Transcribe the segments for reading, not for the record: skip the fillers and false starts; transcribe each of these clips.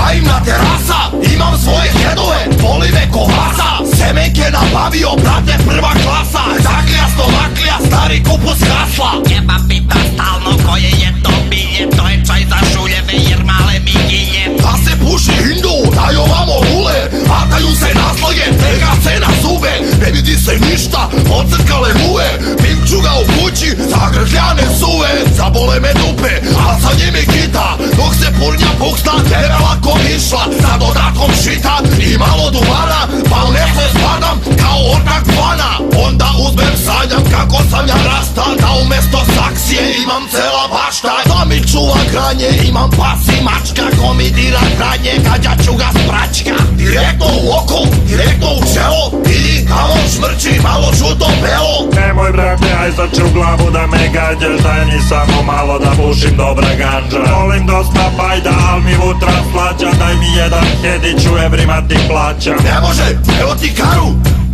Naivna terasa, imam svoje djedove, voli me ko hasa. Semenke nabavio, brate, prva klasa. Zakljasno naklja, stari kupus hasla. Jeba pita stalno koje je to bilje, to je čaj za šuljeve jer male mi gilje. Da se puši hindu, daj ovamo hule, hataju se naslage, tega se na zube. Ne vidi se ništa, ocrkale muve, pivču ga u kući, zagržljane suve. Zabole me dupe, a sa njimi kita, dok se purnja puksta, terala ko išla. Sa dodatkom šita i malo duvana, pa u nesle spadam kao ortak plana. Onda uzmem sanjam kako sam ja rasta, da umesto saksije imam cela bašta. Da mi čuva granje, imam pas i mačka, ko mi dira hranje, gađa ću ga spračka. Direktno u oko, direktno u čelo, i tamo šmrči malo žuto belo. Nemoj brate, aj zači u glavu da me gađaš, daj mi samo malo da pušim dobra ganđa. Volim dosta bajda, al mi vutra slađa, daj mi jedan hedić u evrima ti plaćam. Ne može, evo ti karu,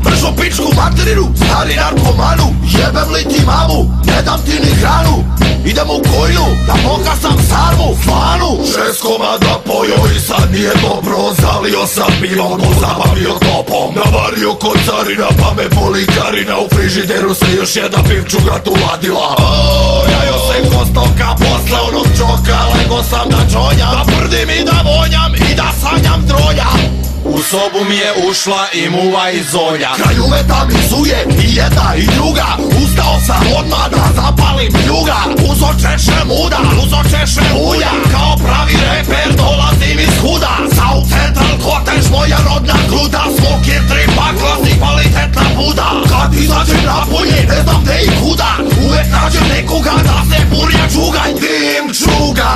mržo pičku materinu, stari narkomanu. Jebem li ti mamu, ne dam ti ni hranu. Idem u kojnu, da pokasam sarmu, fanu. 6 komada pojao i sad nije dobro. Zalio sam pivom, pozabavio topom. Navario kod carina, pa me boli karina. U frižideru se još jedna pivčuga tu ladila. Jajo se ko stoka, posle onog čoka. Lego sam da čonjam, da prdim i da vonjam i da sanjam drolja. U sobu mi je ušla i muva i zolja. Kraj uveta mi zuje i jedna i druga. Ustao sam odmah da zapalim pljuga. Uzo češe muda, uzo češe ulja. Kao pravi reper dolazim iz huda. South Central Cottage, moja rodna gruda. Smokir, tripa, klasik, kvalitetna buda. Kad izađem napolje, ne znam gde i kuda. Uvek nađem nekoga da se burja čugaj. Dim čuga,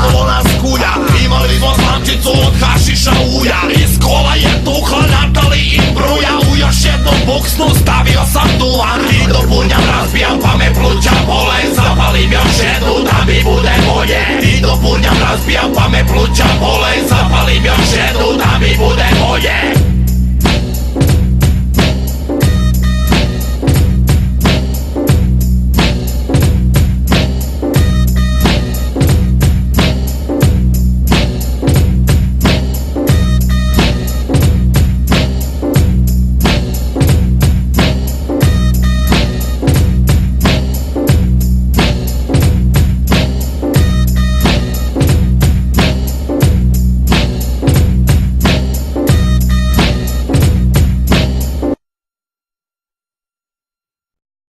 okolo nas kulja. Imali smo slamčicu od hašiša ulja. Iz kola je tukla Natali i bruja. U još jednom buksnu stavio sam duvan. I dopunjam, razbijam pa me pluća bole. Zapalim još jednu da mi bude bolje. I dopunjam, razbijam pa me pluća bole. Zapalim još jednu da mi bude bolje.